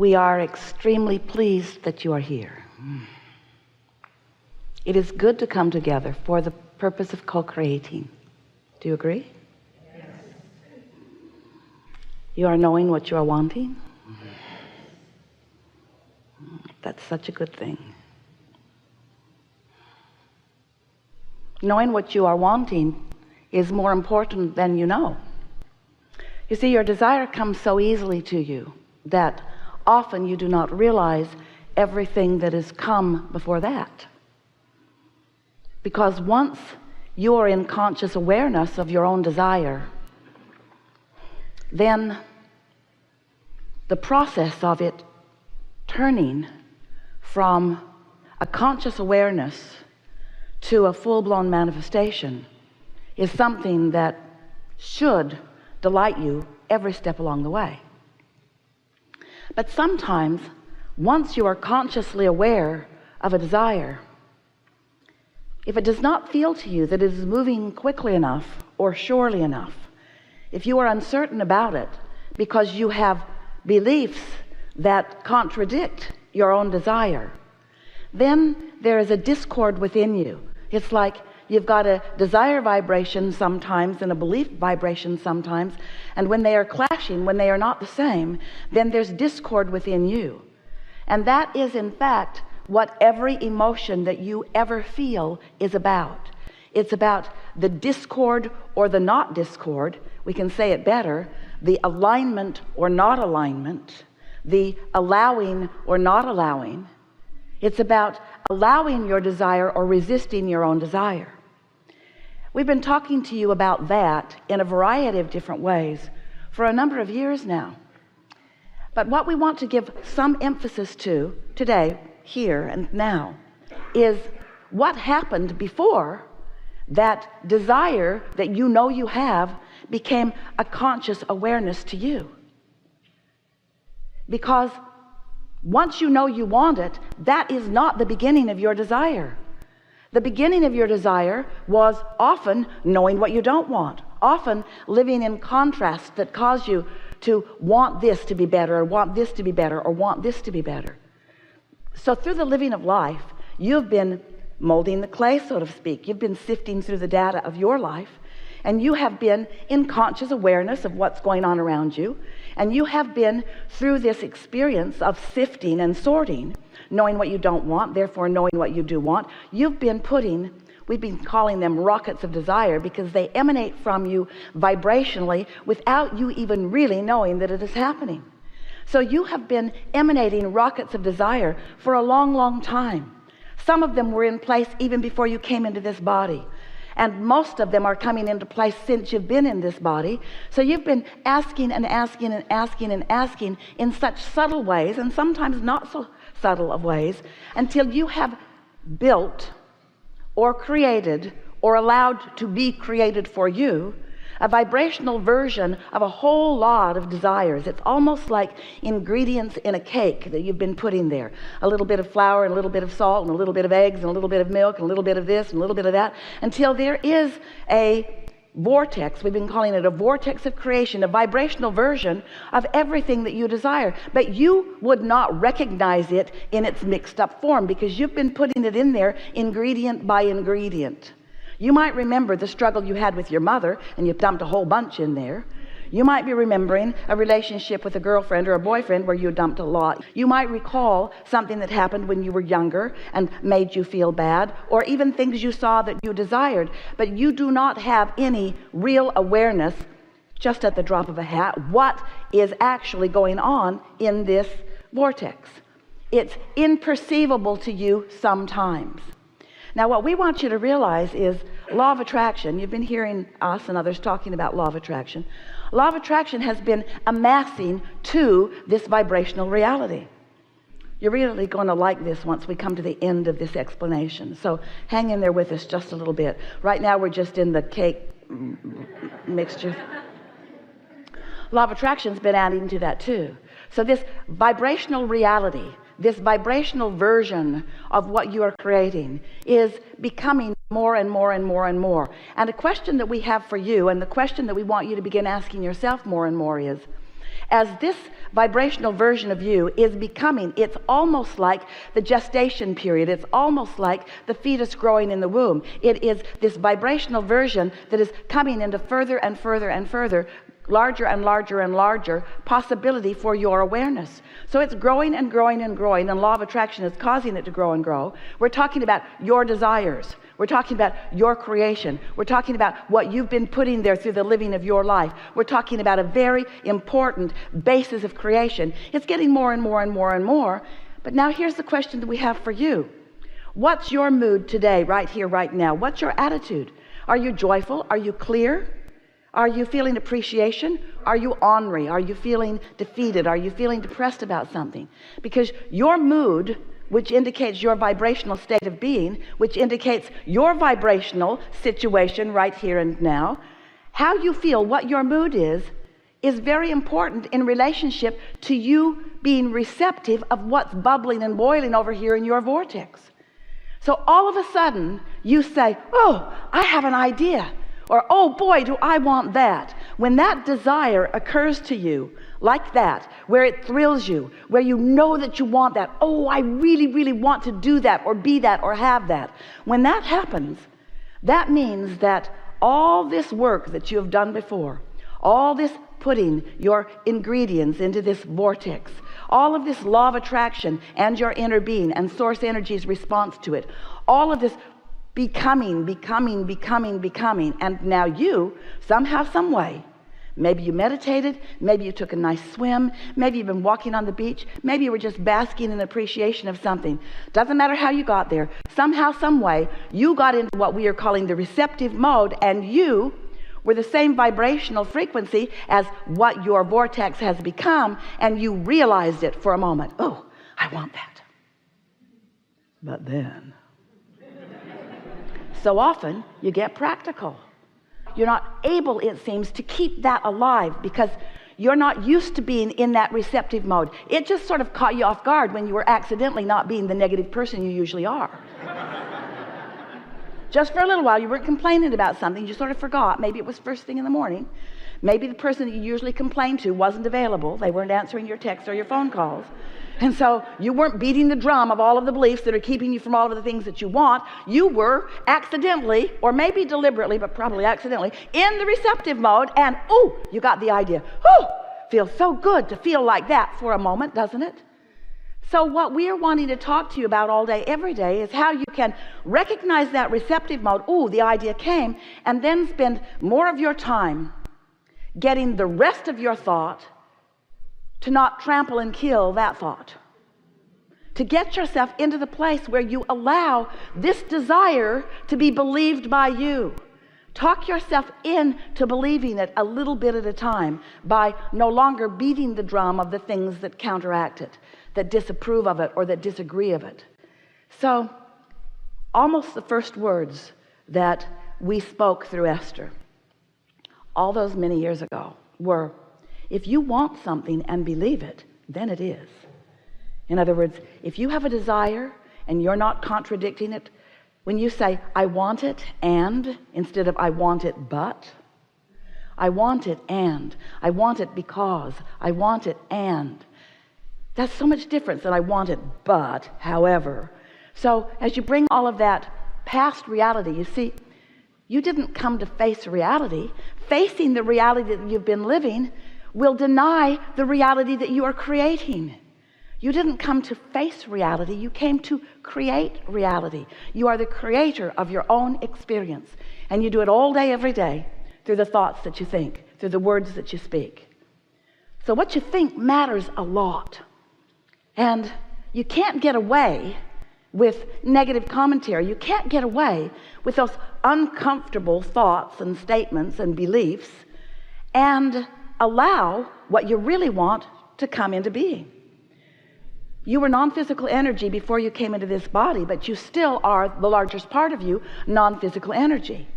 We are extremely pleased that you are here. It is good to come together for the purpose of co-creating. Do you agree? Yes. You are knowing what you are wanting. That's such a good thing. Knowing what you are wanting is more important than you know. You see, your desire comes so easily to you that often you do not realize everything that has come before that. Because once you are in conscious awareness of your own desire, then the process of it turning from a conscious awareness to a full-blown manifestation is something that should delight you every step along the way. But sometimes, once you are consciously aware of a desire, if it does not feel to you that it is moving quickly enough or surely enough, if you are uncertain about it because you have beliefs that contradict your own desire, then there is a discord within you. It's like you've got a desire vibration sometimes and a belief vibration sometimes, and when they are clashing, when they are not the same, then there's discord within you. And that is in fact what every emotion that you ever feel is about. It's about the discord or the not discord. We can say it better, the alignment or not alignment, the allowing or not allowing. It's about allowing your desire or resisting your own desire. We've been talking to you about that in a variety of different ways for a number of years now. But what we want to give some emphasis to today, here and now, is what happened before that desire that you know you have became a conscious awareness to you. Because once you know you want it, that is not the beginning of your desire. The beginning of your desire was often knowing what you don't want, often living in contrast that cause you to want this to be better, or want this to be better, or want this to be better. So through the living of life, you've been molding the clay, so to speak. You've been sifting through the data of your life, and you have been in conscious awareness of what's going on around you, and you have been through this experience of sifting and sorting, knowing what you don't want, therefore knowing what you do want. You've been putting, we've been calling them rockets of desire, because they emanate from you vibrationally without you even really knowing that it is happening. So you have been emanating rockets of desire for a long, long time. Some of them were in place even before you came into this body. And most of them are coming into place since you've been in this body. So you've been asking and asking and asking and asking in such subtle ways, and sometimes not so subtle of ways, until you have built or created or allowed to be created for you a vibrational version of a whole lot of desires. It's almost like ingredients in a cake that you've been putting there. A little bit of flour and a little bit of salt and a little bit of eggs and a little bit of milk and a little bit of this and a little bit of that, until there is a vortex. We've been calling it a vortex of creation, a vibrational version of everything that you desire. But you would not recognize it in its mixed up form, because you've been putting it in there ingredient by ingredient. You might remember the struggle you had with your mother, and you dumped a whole bunch in there. You might be remembering a relationship with a girlfriend or a boyfriend where you dumped a lot. You might recall something that happened when you were younger and made you feel bad, or even things you saw that you desired, but you do not have any real awareness, just at the drop of a hat, what is actually going on in this vortex. It's imperceivable to you sometimes. Now, what we want you to realize is law of attraction. You've been hearing us and others talking about law of attraction. Law of attraction has been amassing to this vibrational reality. You're really going to like this once we come to the end of this explanation. So hang in there with us just a little bit. Right now we're just in the cake mixture. Law of attraction's been adding to that too. So this vibrational reality, this vibrational version of what you are creating, is becoming more and more and more and more. And a question that we have for you, and the question that we want you to begin asking yourself more and more, is, As this vibrational version of you is becoming, it's almost like the gestation period. It's almost like the fetus growing in the womb. It is this vibrational version that is coming into further and further and further, larger and larger and larger possibility for your awareness. So it's growing and growing and growing, and law of attraction is causing it to grow and grow. We're talking about your desires. We're talking about your creation. We're talking about what you've been putting there through the living of your life. We're talking about a very important basis of creation. It's getting more and more and more and more. But now here's the question that we have for you. What's your mood today, right here, right now? What's your attitude? Are you joyful? Are you clear? Are you feeling appreciation? Are you ornery? Are you feeling defeated? Are you feeling depressed about something? Because your mood, which indicates your vibrational state of being, which indicates your vibrational situation right here and now, how you feel, what your mood is very important in relationship to you being receptive of what's bubbling and boiling over here in your vortex. So all of a sudden you say, oh, I have an idea. Or, oh boy, do I want that. When that desire occurs to you like that, where it thrills you, where you know that you want that, oh, I really, really want to do that or be that or have that. When that happens, that means that all this work that you have done before, all this putting your ingredients into this vortex, all of this law of attraction and your inner being and source energy's response to it, all of this becoming, and now you, somehow, some way, maybe you meditated, maybe you took a nice swim, maybe you've been walking on the beach, maybe you were just basking in appreciation of something. Doesn't matter how you got there. Somehow, some way, you got into what we are calling the receptive mode, and you were the same vibrational frequency as what your vortex has become, and you realized it for a moment. Oh, I want that. But then so often you get practical. You're not able, it seems, to keep that alive because you're not used to being in that receptive mode. It just sort of caught you off guard when you were accidentally not being the negative person you usually are. Just for a little while you weren't complaining about something, you sort of forgot. Maybe it was first thing in the morning. Maybe the person that you usually complain to wasn't available. They weren't answering your texts or your phone calls. And so you weren't beating the drum of all of the beliefs that are keeping you from all of the things that you want. You were accidentally, or maybe deliberately, but probably accidentally, in the receptive mode, and oh, you got the idea. Oh, feels so good to feel like that for a moment, doesn't it? So what we are wanting to talk to you about all day, every day, is how you can recognize that receptive mode. Oh, the idea came, and then spend more of your time getting the rest of your thought to not trample and kill that thought, to get yourself into the place where you allow this desire to be believed by you. Talk yourself into believing it a little bit at a time by no longer beating the drum of the things that counteract it, that disapprove of it or that disagree of it. So almost the first words that we spoke through Esther all those many years ago were, if you want something and believe it, then it is. In other words, if you have a desire and you're not contradicting it, when you say, I want it and, instead of I want it but, I want it and, I want it because, I want it and, that's so much different than I want it but, however. So as you bring all of that past reality, you see, you didn't come to face reality. Facing the reality that you've been living will deny the reality that you are creating. You didn't come to face reality, you came to create reality. You are the creator of your own experience, and you do it all day, every day, through the thoughts that you think, through the words that you speak. So what you think matters a lot, and you can't get away with negative commentary. You can't get away with those uncomfortable thoughts and statements and beliefs and allow what you really want to come into being. You were non-physical energy before you came into this body, but you still are, the largest part of you, non-physical energy.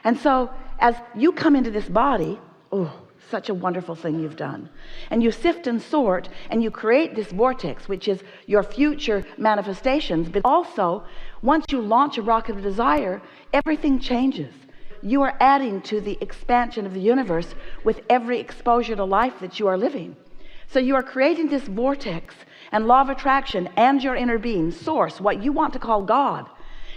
And so as you come into this body, oh, such a wonderful thing you've done. And you sift and sort and you create this vortex, which is your future manifestations. But also, once you launch a rocket of desire, everything changes. You are adding to the expansion of the universe with every exposure to life that you are living. So you are creating this vortex, and law of attraction and your inner being, source, what you want to call God,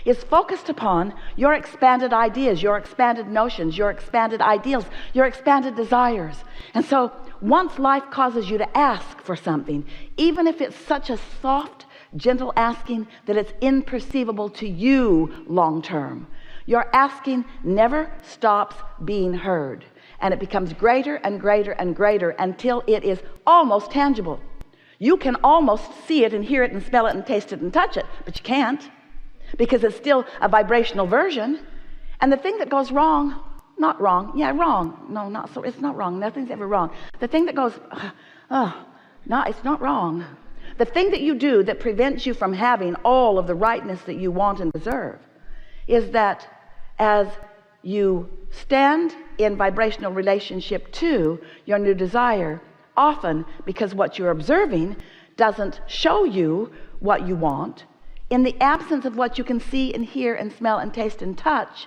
is focused upon your expanded ideas, your expanded notions, your expanded ideals, your expanded desires. And so once life causes you to ask for something, even if it's such a soft, gentle asking that it's imperceivable to you long term, your asking never stops being heard, and it becomes greater and greater and greater until it is almost tangible. You can almost see it and hear it and smell it and taste it and touch it, but you can't, because it's still a vibrational version. And the thing that goes wrong, not wrong, yeah, wrong, no, not so, it's not wrong, nothing's ever wrong. The thing that goes, no, it's not wrong. The thing that you do that prevents you from having all of the rightness that you want and deserve is that as you stand in vibrational relationship to your new desire, often because what you're observing doesn't show you what you want, in the absence of what you can see and hear and smell and taste and touch,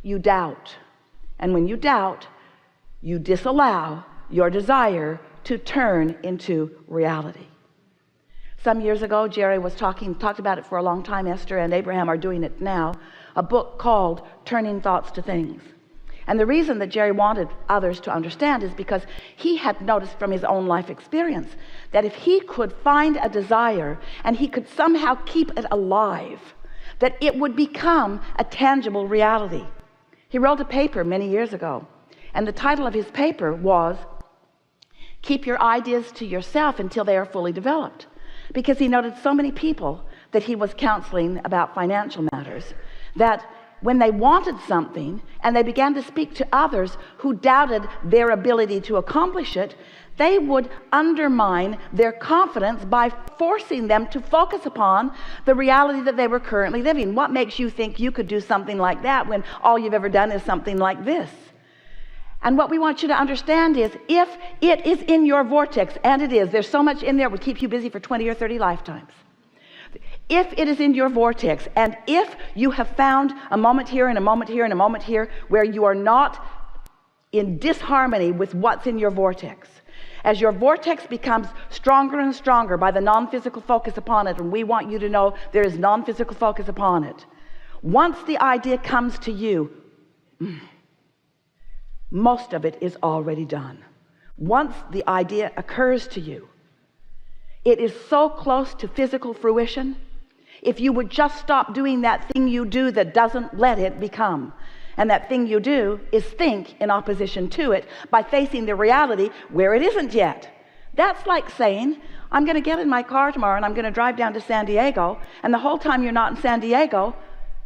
you doubt. And when you doubt, you disallow your desire to turn into reality. Some years ago, Jerry was talked about it for a long time. Esther and Abraham are doing it now, a book called Turning Thoughts to Things. And the reason that Jerry wanted others to understand is because he had noticed from his own life experience that if he could find a desire and he could somehow keep it alive, that it would become a tangible reality. He wrote a paper many years ago, and the title of his paper was Keep Your Ideas to Yourself Until They Are Fully Developed, because he noted so many people that he was counseling about financial matters that when they wanted something and they began to speak to others who doubted their ability to accomplish it, they would undermine their confidence by forcing them to focus upon the reality that they were currently living. What makes you think you could do something like that when all you've ever done is something like this? And what we want you to understand is, if it is in your vortex, and it is, there's so much in there that would keep you busy for 20 or 30 lifetimes. If it is in your vortex, and if you have found a moment here and a moment here and a moment here where you are not in disharmony with what's in your vortex, as your vortex becomes stronger and stronger by the non-physical focus upon it, and we want you to know there is non-physical focus upon it, once the idea comes to you, most of it is already done. Once the idea occurs to you, it is so close to physical fruition. If you would just stop doing that thing you do that doesn't let it become, and that thing you do is think in opposition to it by facing the reality where it isn't yet. That's like saying, I'm going to get in my car tomorrow and I'm going to drive down to San Diego, and the whole time you're not in San Diego,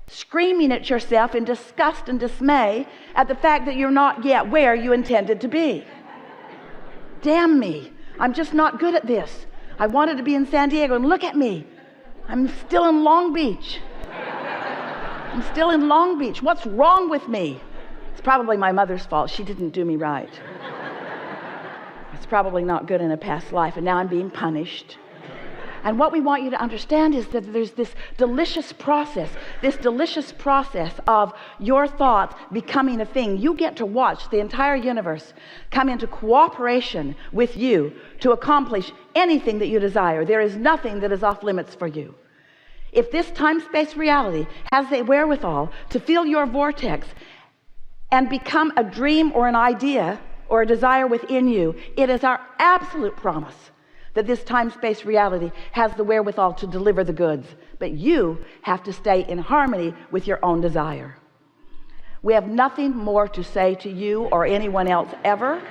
screaming at yourself in disgust and dismay at the fact that you're not yet where you intended to be. Damn me, I'm just not good at this. I wanted to be in San Diego, and look at me, I'm still in Long Beach. I'm still in Long Beach. What's wrong with me? It's probably my mother's fault. She didn't do me right. It's probably not good in a past life, and now I'm being punished. And what we want you to understand is that there's this delicious process of your thoughts becoming a thing. You get to watch the entire universe come into cooperation with you to accomplish anything that you desire. There is nothing that is off limits for you. If this time-space reality has the wherewithal to fill your vortex and become a dream or an idea or a desire within you, it is our absolute promise that this time-space reality has the wherewithal to deliver the goods. But you have to stay in harmony with your own desire. We have nothing more to say to you or anyone else ever.